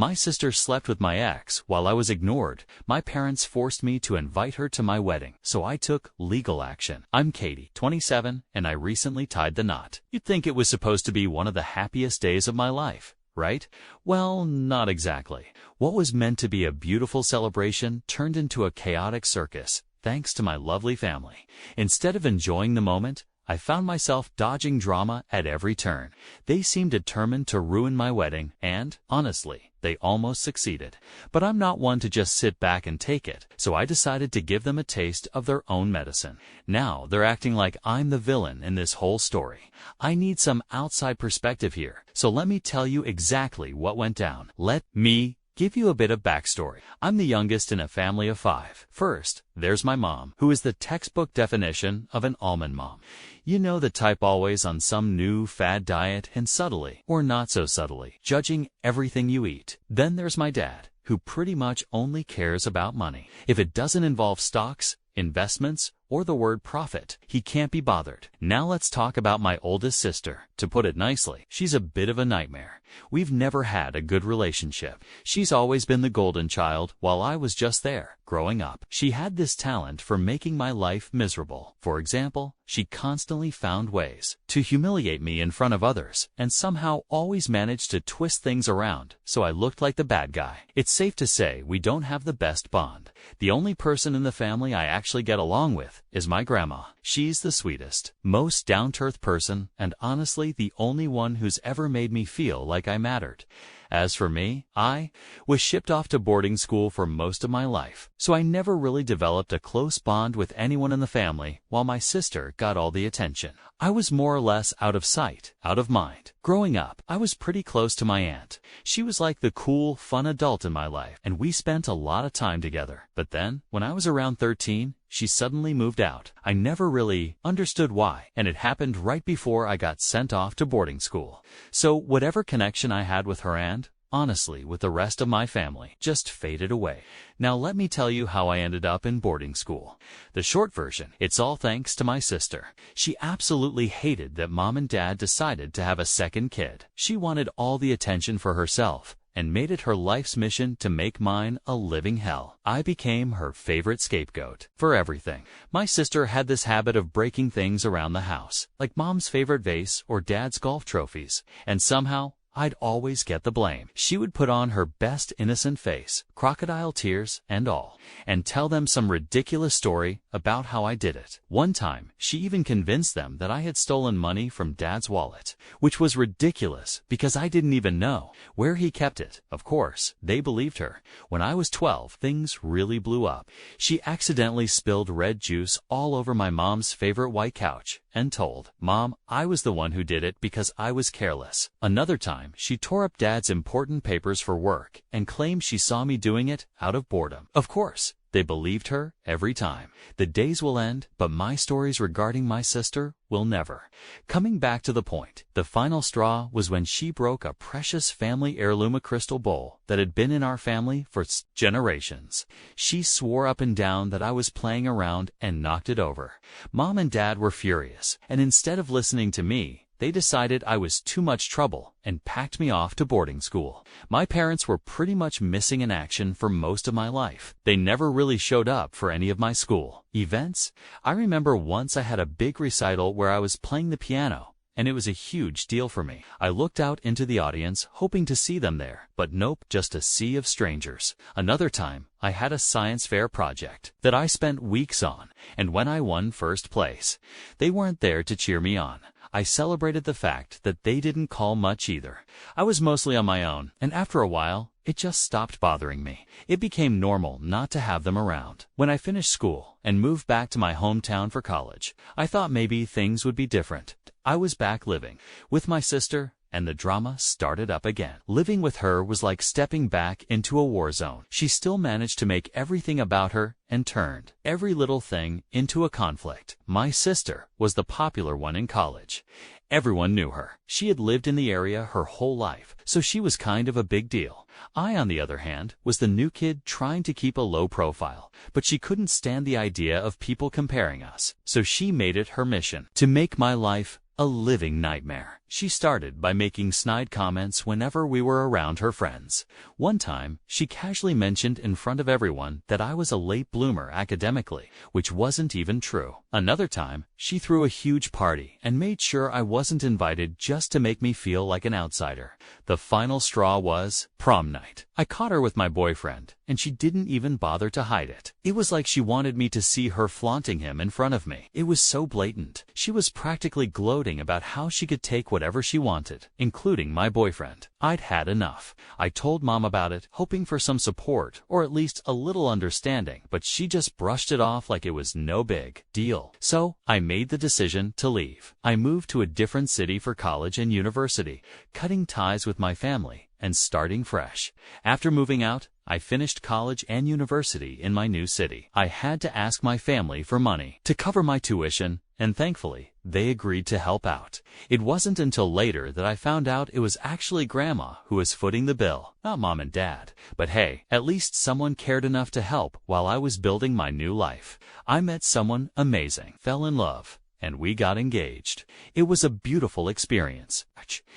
My sister slept with my ex while I was ignored. My parents forced me to invite her to my wedding, so I took legal action. I'm Katie, 27, and I recently tied the knot. You'd think it was supposed to be one of the happiest days of my life, right? Well, not exactly. What was meant to be a beautiful celebration turned into a chaotic circus, thanks to my lovely family. Instead of enjoying the moment, I found myself dodging drama at every turn. They seemed determined to ruin my wedding, and, honestly, they almost succeeded. But I'm not one to just sit back and take it, so I decided to give them a taste of their own medicine. Now they're acting like I'm the villain in this whole story. I need some outside perspective here, so let me tell you exactly what went down. Let me give you a bit of backstory. I'm the youngest in a family of 5. First, there's my mom, who is the textbook definition of an almond mom. You know, the type always on some new fad diet and subtly, or not so subtly, judging everything you eat. Then there's my dad, who pretty much only cares about money. If it doesn't involve stocks, investments, or the word profit, he can't be bothered. Now let's talk about my oldest sister. To put it nicely, she's a bit of a nightmare. We've never had a good relationship. She's always been the golden child while I was just there, growing up. She had this talent for making my life miserable. For example, she constantly found ways to humiliate me in front of others, and somehow always managed to twist things around so I looked like the bad guy. It's safe to say we don't have the best bond. The only person in the family I actually get along with is my grandma. She's the sweetest, most down-to-earth person, and honestly the only one who's ever made me feel like I mattered. As for me, I was shipped off to boarding school for most of my life, so I never really developed a close bond with anyone in the family, while my sister got all the attention. I was more or less out of sight, out of mind. Growing up, I was pretty close to my aunt. She was like the cool, fun adult in my life, and we spent a lot of time together. But then, when I was around 13, she suddenly moved out. I never really understood why, and it happened right before I got sent off to boarding school. So whatever connection I had with her and, honestly, with the rest of my family, just faded away. Now let me tell you how I ended up in boarding school. The short version, it's all thanks to my sister. She absolutely hated that mom and dad decided to have a second kid. She wanted all the attention for herself, and made it her life's mission to make mine a living hell. I became her favorite scapegoat for everything. My sister had this habit of breaking things around the house, like mom's favorite vase or dad's golf trophies, and somehow I'd always get the blame. She would put on her best innocent face, crocodile tears and all, and tell them some ridiculous story about how I did it. One time, she even convinced them that I had stolen money from Dad's wallet, which was ridiculous because I didn't even know where he kept it. Of course, they believed her. When I was 12, things really blew up. She accidentally spilled red juice all over my mom's favorite white couch and told Mom I was the one who did it because I was careless. Another time, she tore up Dad's important papers for work and claimed she saw me doing it out of boredom. Of course, they believed her every time. The days will end, but my stories regarding my sister will never. Coming back to the point, the final straw was when she broke a precious family heirloom crystal bowl that had been in our family for generations. She swore up and down that I was playing around and knocked it over. Mom and Dad were furious, and instead of listening to me, they decided I was too much trouble and packed me off to boarding school. My parents were pretty much missing in action for most of my life. They never really showed up for any of my school events. I remember once I had a big recital where I was playing the piano, and it was a huge deal for me. I looked out into the audience hoping to see them there, but nope, just a sea of strangers. Another time, I had a science fair project that I spent weeks on, and when I won first place, they weren't there to cheer me on. I celebrated the fact that they didn't call much either. I was mostly on my own, and after a while, it just stopped bothering me. It became normal not to have them around. When I finished school and moved back to my hometown for college, I thought maybe things would be different. I was back living with my sister, and the drama started up again. Living with her was like stepping back into a war zone. She still managed to make everything about her and turned every little thing into a conflict. My sister was the popular one in college. Everyone knew her. She had lived in the area her whole life, so she was kind of a big deal. I, on the other hand, was the new kid trying to keep a low profile, but she couldn't stand the idea of people comparing us, so she made it her mission to make my life a living nightmare. She started by making snide comments whenever we were around her friends. One time, she casually mentioned in front of everyone that I was a late bloomer academically, which wasn't even true. Another time, she threw a huge party and made sure I wasn't invited just to make me feel like an outsider. The final straw was prom night. I caught her with my boyfriend, and she didn't even bother to hide it. It was like she wanted me to see her flaunting him in front of me. It was so blatant. She was practically gloating about how she could take whatever she wanted, including my boyfriend. I'd had enough. I told Mom about it, hoping for some support or at least a little understanding, but she just brushed it off like it was no big deal. So I made the decision to leave. I moved to a different city for college and university, cutting ties with my family and starting fresh. After moving out, I finished college and university in my new city. I had to ask my family for money to cover my tuition, and thankfully, they agreed to help out. It wasn't until later that I found out it was actually Grandma who was footing the bill, not Mom and Dad. But hey, at least someone cared enough to help while I was building my new life. I met someone amazing, fell in love, and we got engaged. It was a beautiful experience.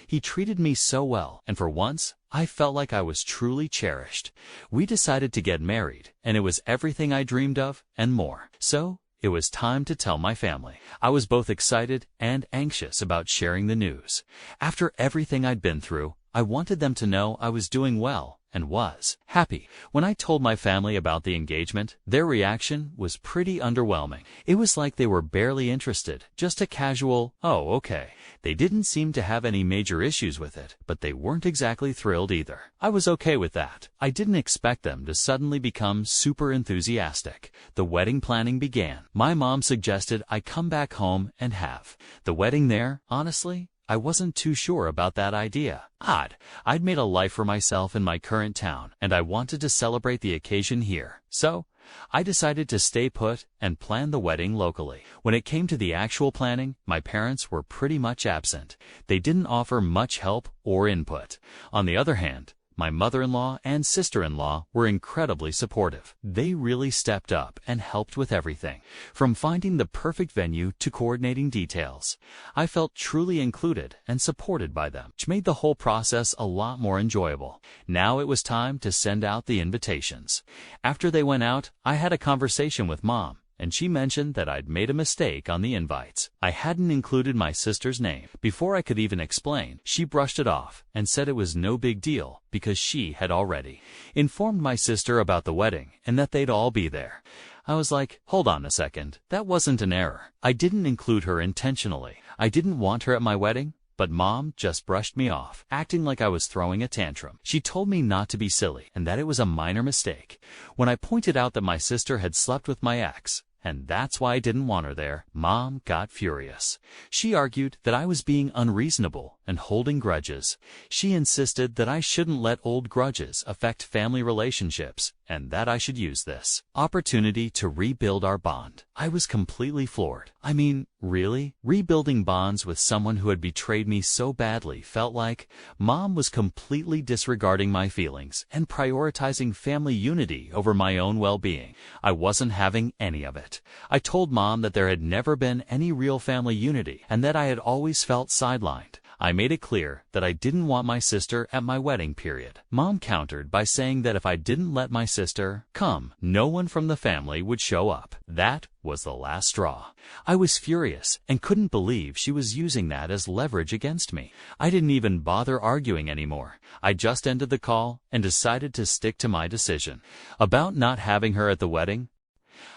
He treated me so well, and for once, I felt like I was truly cherished. We decided to get married, and it was everything I dreamed of and more. So, it was time to tell my family. I was both excited and anxious about sharing the news. After everything I'd been through, I wanted them to know I was doing well and was happy. When I told my family about the engagement, their reaction was pretty underwhelming. It was like they were barely interested, just a casual, "Oh, okay." They didn't seem to have any major issues with it, but they weren't exactly thrilled either. I was okay with that. I didn't expect them to suddenly become super enthusiastic. The wedding planning began. My mom suggested I come back home and have the wedding there. Honestly, I wasn't too sure about that idea. Odd. I'd made a life for myself in my current town, and I wanted to celebrate the occasion here. So, I decided to stay put and plan the wedding locally. When it came to the actual planning, my parents were pretty much absent. They didn't offer much help or input. On the other hand, my mother-in-law and sister-in-law were incredibly supportive. They really stepped up and helped with everything, from finding the perfect venue to coordinating details. I felt truly included and supported by them, which made the whole process a lot more enjoyable. Now it was time to send out the invitations. After they went out, I had a conversation with Mom, and she mentioned that I'd made a mistake on the invites. I hadn't included my sister's name. Before I could even explain, she brushed it off and said it was no big deal because she had already informed my sister about the wedding and that they'd all be there. I was like, hold on a second, that wasn't an error. I didn't include her intentionally. I didn't want her at my wedding. But Mom just brushed me off, acting like I was throwing a tantrum. She told me not to be silly and that it was a minor mistake. When I pointed out that my sister had slept with my ex, and that's why I didn't want her there, Mom got furious. She argued that I was being unreasonable and holding grudges. She insisted that I shouldn't let old grudges affect family relationships and that I should use this opportunity to rebuild our bond. I was completely floored. I mean, really? Rebuilding bonds with someone who had betrayed me so badly felt like Mom was completely disregarding my feelings and prioritizing family unity over my own well-being. I wasn't having any of it. I told Mom that there had never been any real family unity and that I had always felt sidelined. I made it clear that I didn't want my sister at my wedding period. Mom countered by saying that if I didn't let my sister come, no one from the family would show up. That was the last straw. I was furious and couldn't believe she was using that as leverage against me. I didn't even bother arguing anymore. I just ended the call and decided to stick to my decision. About not having her at the wedding,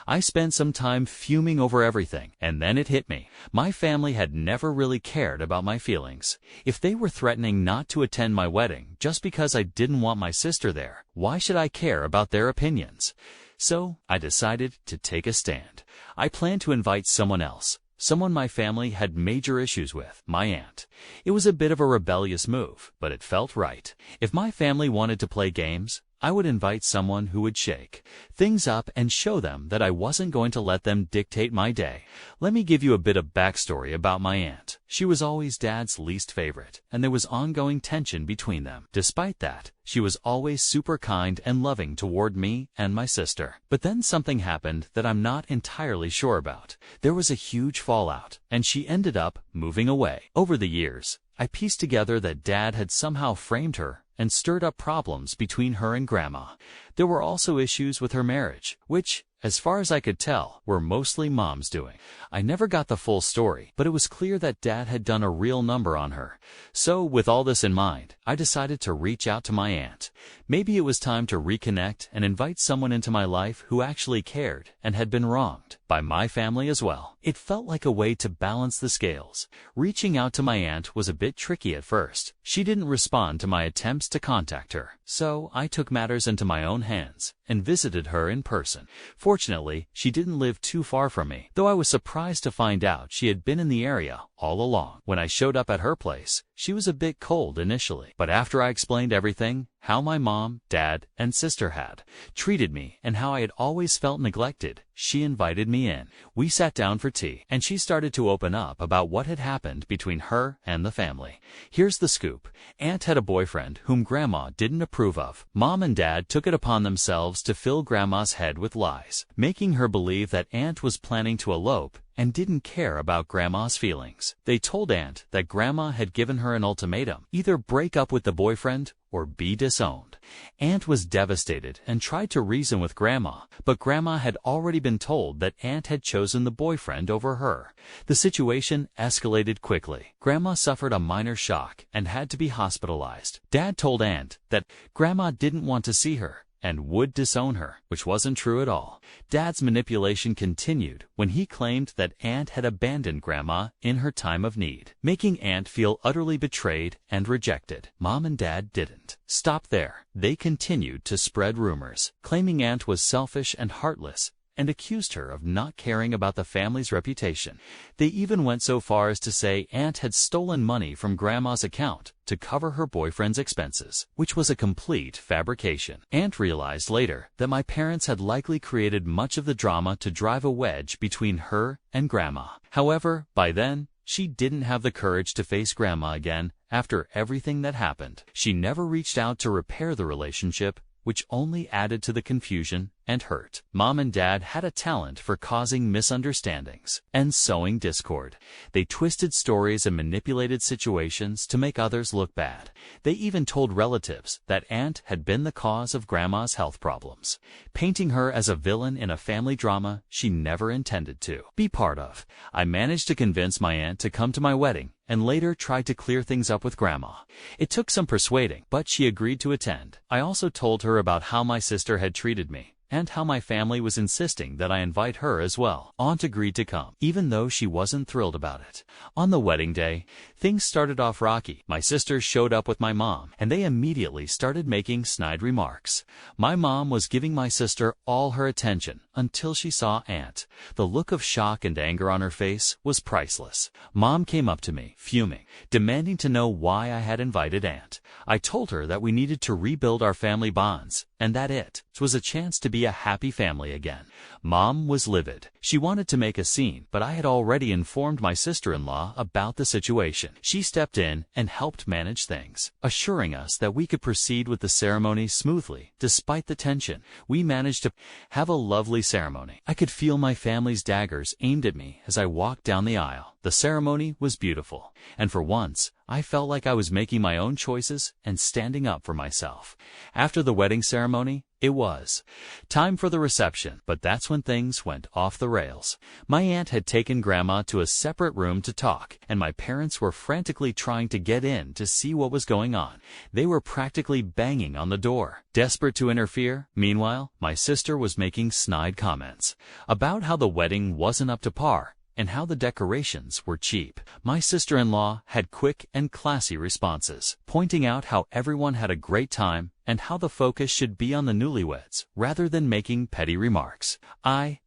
I spent some time fuming over everything, and then it hit me. My family had never really cared about my feelings. If they were threatening not to attend my wedding just because I didn't want my sister there, why should I care about their opinions? So I decided to take a stand. I planned to invite someone else, someone my family had major issues with, my aunt. It was a bit of a rebellious move, but it felt right. If my family wanted to play games, I would invite someone who would shake things up and show them that I wasn't going to let them dictate my day. Let me give you a bit of backstory about my aunt. She was always Dad's least favorite, and there was ongoing tension between them. Despite that, she was always super kind and loving toward me and my sister. But then something happened that I'm not entirely sure about. There was a huge fallout, and she ended up moving away. Over the years, I pieced together that Dad had somehow framed her and stirred up problems between her and Grandma. There were also issues with her marriage, which, as far as I could tell, were mostly Mom's doing. I never got the full story, but it was clear that Dad had done a real number on her. So, with all this in mind, I decided to reach out to my aunt. Maybe it was time to reconnect and invite someone into my life who actually cared and had been wronged by my family as well. It felt like a way to balance the scales. Reaching out to my aunt was a bit tricky at first. She didn't respond to my attempts to contact her, so I took matters into my own hands and visited her in person. Fortunately, she didn't live too far from me, though I was surprised to find out she had been in the area all along. When I showed up at her place, she was a bit cold initially, but after I explained everything, how my mom, dad, and sister had treated me and how I had always felt neglected, she invited me in. We sat down for tea, and she started to open up about what had happened between her and the family. Here's the scoop. Aunt had a boyfriend whom Grandma didn't approve of. Mom and Dad took it upon themselves to fill Grandma's head with lies, making her believe that Aunt was planning to elope and didn't care about Grandma's feelings. They told Aunt that Grandma had given her an ultimatum: either break up with the boyfriend or be disowned. Aunt was devastated and tried to reason with Grandma, but Grandma had already been told that Aunt had chosen the boyfriend over her. The situation escalated quickly. Grandma suffered a minor shock and had to be hospitalized. Dad told Aunt that Grandma didn't want to see her and would disown her, which wasn't true at all. Dad's manipulation continued when he claimed that Aunt had abandoned Grandma in her time of need, making Aunt feel utterly betrayed and rejected. Mom and Dad didn't stop there. They continued to spread rumors, claiming Aunt was selfish and heartless, and accused her of not caring about the family's reputation. They even went so far as to say Aunt had stolen money from Grandma's account to cover her boyfriend's expenses, which was a complete fabrication. Aunt realized later that my parents had likely created much of the drama to drive a wedge between her and Grandma. However, by then, she didn't have the courage to face Grandma again after everything that happened. She never reached out to repair the relationship, which only added to the confusion and hurt. Mom and Dad had a talent for causing misunderstandings and sowing discord. They twisted stories and manipulated situations to make others look bad. They even told relatives that Aunt had been the cause of Grandma's health problems, painting her as a villain in a family drama she never intended to be part of. I managed to convince my aunt to come to my wedding and later tried to clear things up with Grandma. It took some persuading, but she agreed to attend. I also told her about how my sister had treated me and how my family was insisting that I invite her as well. Aunt agreed to come, even though she wasn't thrilled about it. On the wedding day, things started off rocky. My sister showed up with my mom, and they immediately started making snide remarks. My mom was giving my sister all her attention until she saw Aunt. The look of shock and anger on her face was priceless. Mom came up to me, fuming, demanding to know why I had invited Aunt. I told her that we needed to rebuild our family bonds, and that it was a chance to be a happy family again. Mom was livid. She wanted to make a scene, but I had already informed my sister-in-law about the situation. She stepped in and helped manage things, assuring us that we could proceed with the ceremony smoothly. Despite the tension, we managed to have a lovely ceremony. I could feel my family's daggers aimed at me as I walked down the aisle. The ceremony was beautiful, and for once, I felt like I was making my own choices and standing up for myself. After the wedding ceremony, it was time for the reception, but that's when things went off the rails. My aunt had taken Grandma to a separate room to talk, and my parents were frantically trying to get in to see what was going on. They were practically banging on the door, desperate to interfere. Meanwhile, my sister was making snide comments about how the wedding wasn't up to par and how the decorations were cheap. My sister-in-law had quick and classy responses, pointing out how everyone had a great time and how the focus should be on the newlyweds rather than making petty remarks. I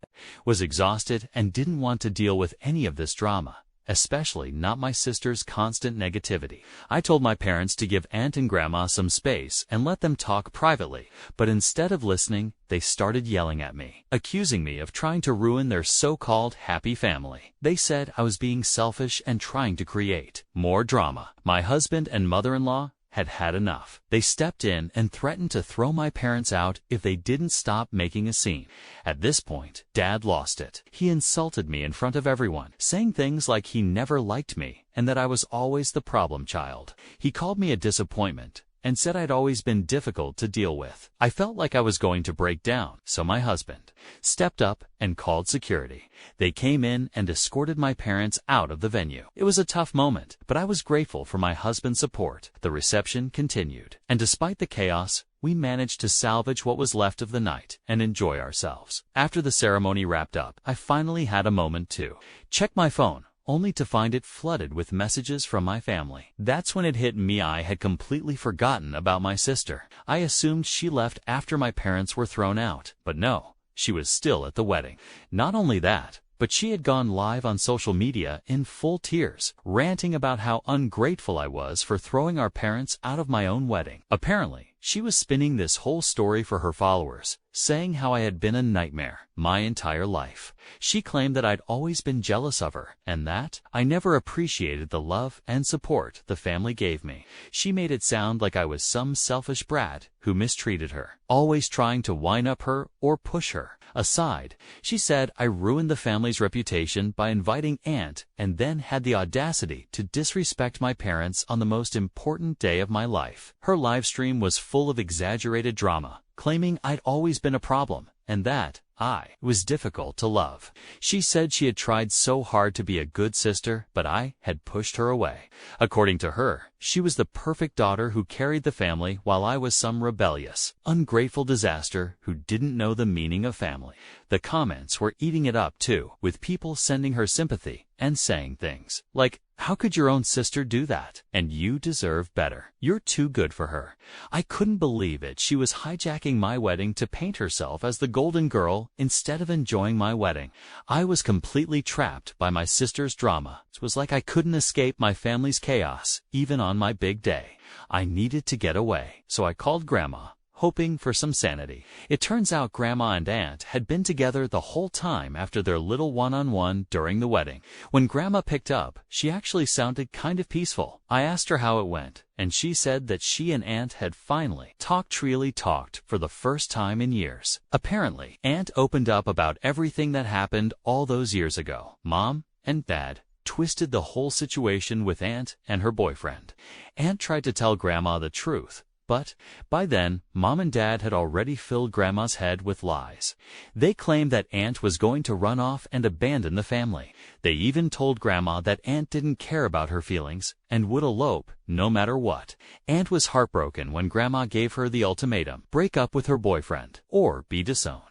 was exhausted and didn't want to deal with any of this drama, especially not my sister's constant negativity. I told my parents to give Aunt and Grandma some space and let them talk privately, but instead of listening, they started yelling at me, accusing me of trying to ruin their so-called happy family. They said I was being selfish and trying to create more drama. My husband and mother-in-law had had enough. They stepped in and threatened to throw my parents out if they didn't stop making a scene. At this point, Dad lost it. He insulted me in front of everyone, saying things like he never liked me and that I was always the problem child. He called me a disappointment and said I'd always been difficult to deal with. I felt like I was going to break down, so my husband stepped up and called security. They came in and escorted my parents out of the venue. It was a tough moment, but I was grateful for my husband's support. The reception continued, and despite the chaos, we managed to salvage what was left of the night and enjoy ourselves. After the ceremony wrapped up, I finally had a moment to check my phone, only to find it flooded with messages from my family. That's when it hit me I had completely forgotten about my sister. I assumed she left after my parents were thrown out, but no, she was still at the wedding. Not only that, but she had gone live on social media in full tears, ranting about how ungrateful I was for throwing our parents out of my own wedding. Apparently, she was spinning this whole story for her followers, saying how I had been a nightmare my entire life. She claimed that I'd always been jealous of her, and that I never appreciated the love and support the family gave me. She made it sound like I was some selfish brat who mistreated her, always trying to wind up her or push her. Aside, she said I ruined the family's reputation by inviting Aunt and then had the audacity to disrespect my parents on the most important day of my life. Her live stream was full of exaggerated drama, claiming I'd always been a problem and that I was difficult to love. She said she had tried so hard to be a good sister, but I had pushed her away. According to her, she was the perfect daughter who carried the family while I was some rebellious, ungrateful disaster who didn't know the meaning of family. The comments were eating it up too, with people sending her sympathy and saying things like, "How could your own sister do that? And you deserve better. You're too good for her." I couldn't believe it. She was hijacking my wedding to paint herself as the golden girl instead of enjoying my wedding. I was completely trapped by my sister's drama. It was like I couldn't escape my family's chaos, even on my big day. I needed to get away, so I called Grandma, hoping for some sanity. It turns out Grandma and Aunt had been together the whole time after their little one-on-one during the wedding. When Grandma picked up, she actually sounded kind of peaceful. I asked her how it went, and she said that she and Aunt had finally talked for the first time in years. Apparently, Aunt opened up about everything that happened all those years ago. Mom and Dad twisted the whole situation with Aunt and her boyfriend. Aunt tried to tell Grandma the truth, but by then, Mom and Dad had already filled Grandma's head with lies. They claimed that Aunt was going to run off and abandon the family. They even told Grandma that Aunt didn't care about her feelings and would elope no matter what. Aunt was heartbroken when Grandma gave her the ultimatum: break up with her boyfriend or be disowned.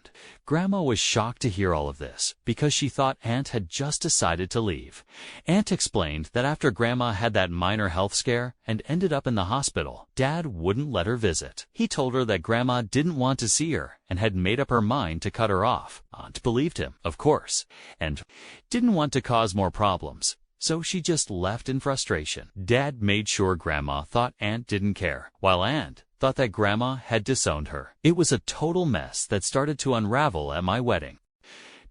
Grandma was shocked to hear all of this because she thought Aunt had just decided to leave. Aunt explained that after Grandma had that minor health scare and ended up in the hospital, Dad wouldn't let her visit. He told her that Grandma didn't want to see her and had made up her mind to cut her off. Aunt believed him, of course, and didn't want to cause more problems. So she just left in frustration. Dad made sure Grandma thought Aunt didn't care, while Aunt thought that Grandma had disowned her. It was a total mess that started to unravel at my wedding.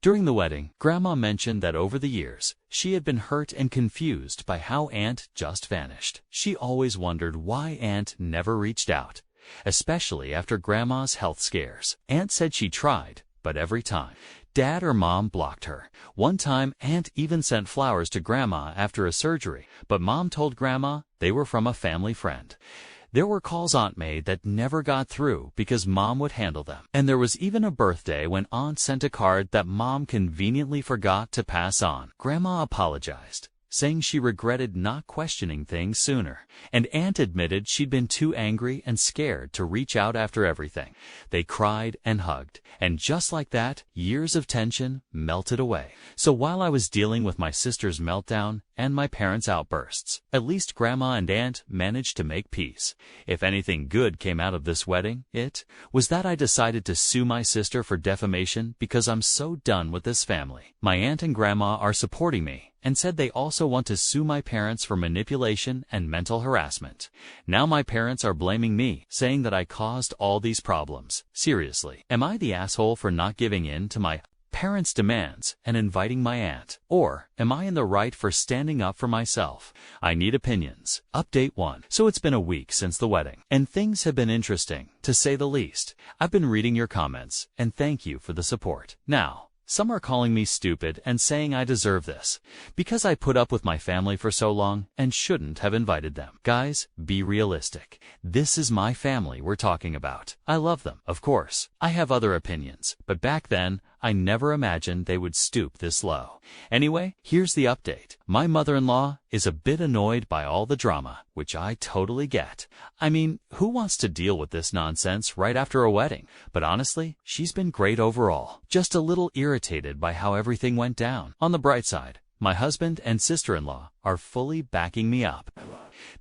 During the wedding, Grandma mentioned that over the years, she had been hurt and confused by how Aunt just vanished. She always wondered why Aunt never reached out, especially after Grandma's health scares. Aunt said she tried, but every time, Dad or Mom blocked her. One time, Aunt even sent flowers to Grandma after a surgery, but Mom told Grandma they were from a family friend. There were calls Aunt made that never got through because Mom would handle them. And there was even a birthday when Aunt sent a card that Mom conveniently forgot to pass on. Grandma apologized, saying she regretted not questioning things sooner, and Aunt admitted she'd been too angry and scared to reach out after everything. They cried and hugged, and just like that, years of tension melted away. So while I was dealing with my sister's meltdown and my parents' outbursts, at least Grandma and Aunt managed to make peace. If anything good came out of this wedding, it was that I decided to sue my sister for defamation because I'm so done with this family. My aunt and grandma are supporting me and said they also want to sue my parents for manipulation and mental harassment. Now my parents are blaming me, saying that I caused all these problems. Seriously, am I the asshole for not giving in to my parents' demands and inviting my aunt? Or am I in the right for standing up for myself? I need opinions. Update 1. So it's been a week since the wedding, and things have been interesting, to say the least. I've been reading your comments, and thank you for the support. Now, some are calling me stupid and saying I deserve this, because I put up with my family for so long and shouldn't have invited them. Guys, be realistic. This is my family we're talking about. I love them, of course. I have other opinions, but back then, I never imagined they would stoop this low. Anyway, here's the update. My mother-in-law is a bit annoyed by all the drama, which I totally get. I mean, who wants to deal with this nonsense right after a wedding? But honestly, she's been great overall. Just a little irritated by how everything went down. On the bright side, my husband and sister-in-law are fully backing me up.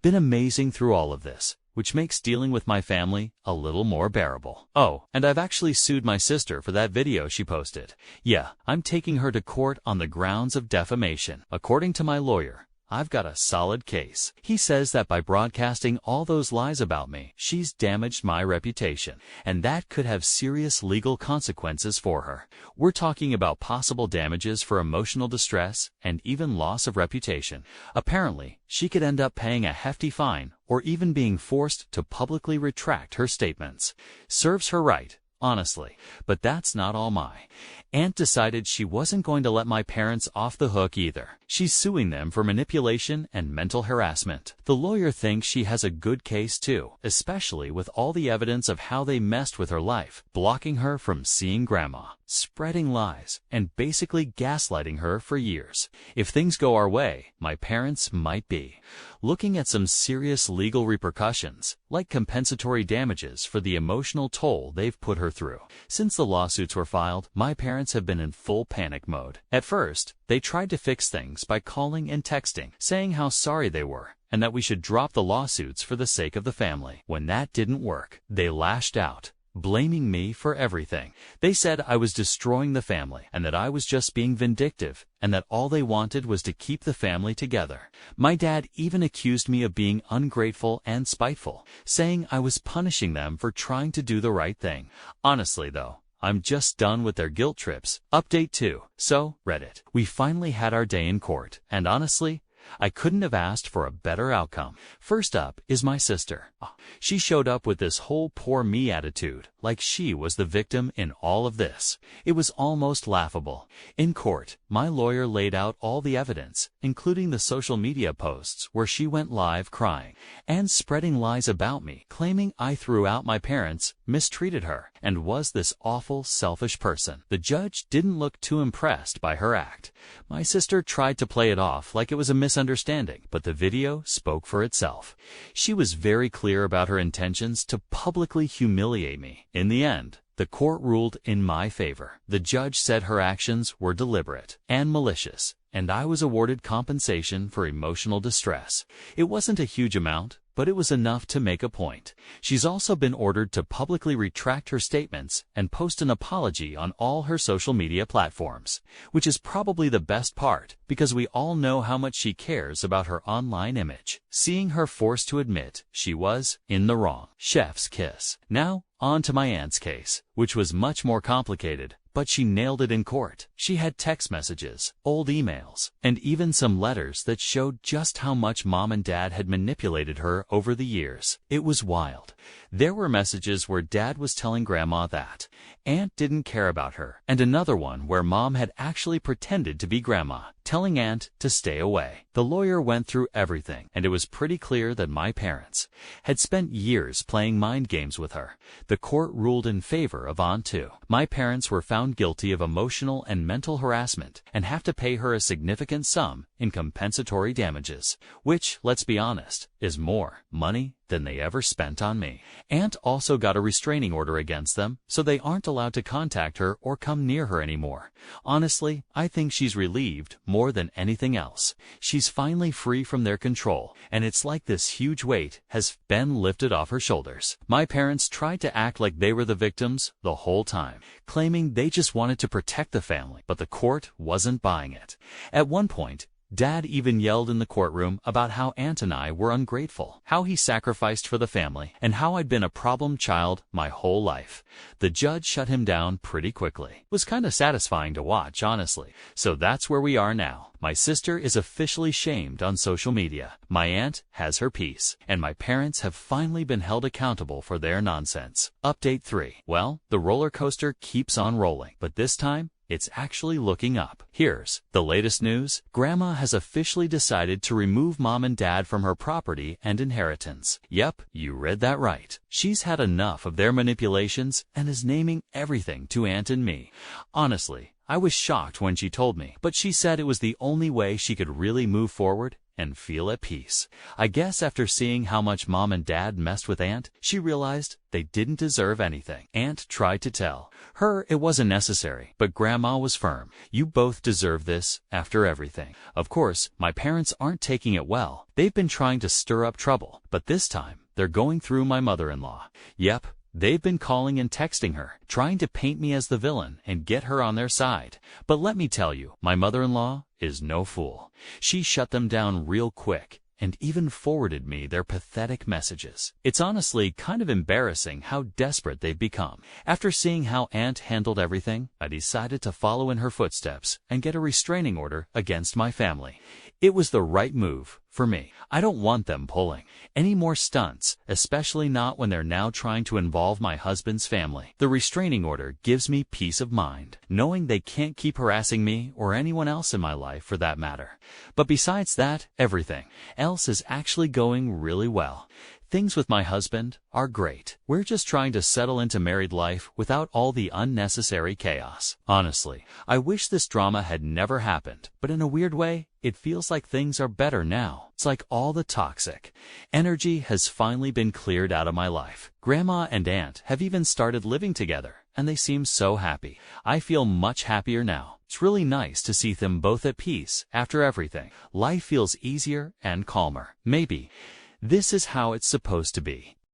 Been amazing through all of this, which makes dealing with my family a little more bearable. Oh, and I've actually sued my sister for that video she posted. Yeah, I'm taking her to court on the grounds of defamation. According to my lawyer, I've got a solid case. He says that by broadcasting all those lies about me, she's damaged my reputation, and that could have serious legal consequences for her. We're talking about possible damages for emotional distress and even loss of reputation. Apparently, she could end up paying a hefty fine or even being forced to publicly retract her statements. Serves her right, honestly. But that's not all. My aunt decided she wasn't going to let my parents off the hook either. She's suing them for manipulation and mental harassment. The lawyer thinks she has a good case too, especially with all the evidence of how they messed with her life, blocking her from seeing grandma, spreading lies, and basically gaslighting her for years. If things go our way, my parents might be looking at some serious legal repercussions, like compensatory damages for the emotional toll they've put her through. Since the lawsuits were filed, my parents have been in full panic mode. At first, they tried to fix things by calling and texting, saying how sorry they were, and that we should drop the lawsuits for the sake of the family. When that didn't work, they lashed out, blaming me for everything. They said I was destroying the family, and that I was just being vindictive, and that all they wanted was to keep the family together. My dad even accused me of being ungrateful and spiteful, saying I was punishing them for trying to do the right thing. Honestly though, I'm just done with their guilt trips. Update 2. So, Reddit. We finally had our day in court, and honestly, I couldn't have asked for a better outcome. First up is my sister. She showed up with this whole poor me attitude, like she was the victim in all of this. It was almost laughable. In court, my lawyer laid out all the evidence, including the social media posts where she went live crying and spreading lies about me, claiming I threw out my parents, mistreated her, and was this awful, selfish person. The judge didn't look too impressed by her act. My sister tried to play it off like it was a misunderstanding, but the video spoke for itself. She was very clear about her intentions to publicly humiliate me. In the end, the court ruled in my favor. The judge said her actions were deliberate and malicious, and I was awarded compensation for emotional distress. It wasn't a huge amount, but it was enough to make a point. She's also been ordered to publicly retract her statements and post an apology on all her social media platforms, which is probably the best part, because we all know how much she cares about her online image. Seeing her forced to admit she was in the wrong. Chef's kiss. Now, on to my aunt's case, which was much more complicated, but she nailed it in court. She had text messages, old emails, and even some letters that showed just how much mom and dad had manipulated her over the years. It was wild. There were messages where dad was telling grandma that aunt didn't care about her, and another one where mom had actually pretended to be grandma, telling aunt to stay away. The lawyer went through everything, and it was pretty clear that my parents had spent years playing mind games with her. The court ruled in favor of aunt too. My parents were found guilty of emotional and mental harassment and have to pay her a significant sum in compensatory damages, which, let's be honest, is more money than they ever spent on me. Aunt also got a restraining order against them, so they aren't allowed to contact her or come near her anymore. Honestly, I think she's relieved more than anything else. She's finally free from their control, and it's like this huge weight has been lifted off her shoulders. My parents tried to act like they were the victims the whole time, claiming they just wanted to protect the family, but the court wasn't buying it. At one point, Dad even yelled in the courtroom about how Aunt and I were ungrateful, how he sacrificed for the family, and how I'd been a problem child my whole life. The judge shut him down pretty quickly. It was kind of satisfying to watch, honestly. So that's where we are now. My sister is officially shamed on social media. My aunt has her peace, and my parents have finally been held accountable for their nonsense. Update 3. Well, the roller coaster keeps on rolling, but this time, it's actually looking up. Here's the latest news. Grandma has officially decided to remove Mom and Dad from her property and inheritance. Yep, you read that right. She's had enough of their manipulations and is naming everything to Aunt and me. Honestly, I was shocked when she told me, but she said it was the only way she could really move forward and feel at peace. I guess after seeing how much Mom and Dad messed with Aunt, she realized they didn't deserve anything. Aunt tried to tell her it wasn't necessary, but Grandma was firm. You both deserve this after everything. Of course, my parents aren't taking it well. They've been trying to stir up trouble, but this time, they're going through my mother-in-law. Yep. They've been calling and texting her, trying to paint me as the villain and get her on their side. But let me tell you, my mother-in-law is no fool. She shut them down real quick and even forwarded me their pathetic messages. It's honestly kind of embarrassing how desperate they've become. After seeing how Aunt handled everything, I decided to follow in her footsteps and get a restraining order against my family. It was the right move for me. I don't want them pulling any more stunts, especially not when they're now trying to involve my husband's family. The restraining order gives me peace of mind, knowing they can't keep harassing me or anyone else in my life for that matter. But besides that, everything else is actually going really well. Things with my husband are great. We're just trying to settle into married life without all the unnecessary chaos. Honestly, I wish this drama had never happened, but in a weird way, it feels like things are better now. It's like all the toxic energy has finally been cleared out of my life. Grandma and Aunt have even started living together, and they seem so happy. I feel much happier now. It's really nice to see them both at peace after everything. Life feels easier and calmer. Maybe this is how it's supposed to be.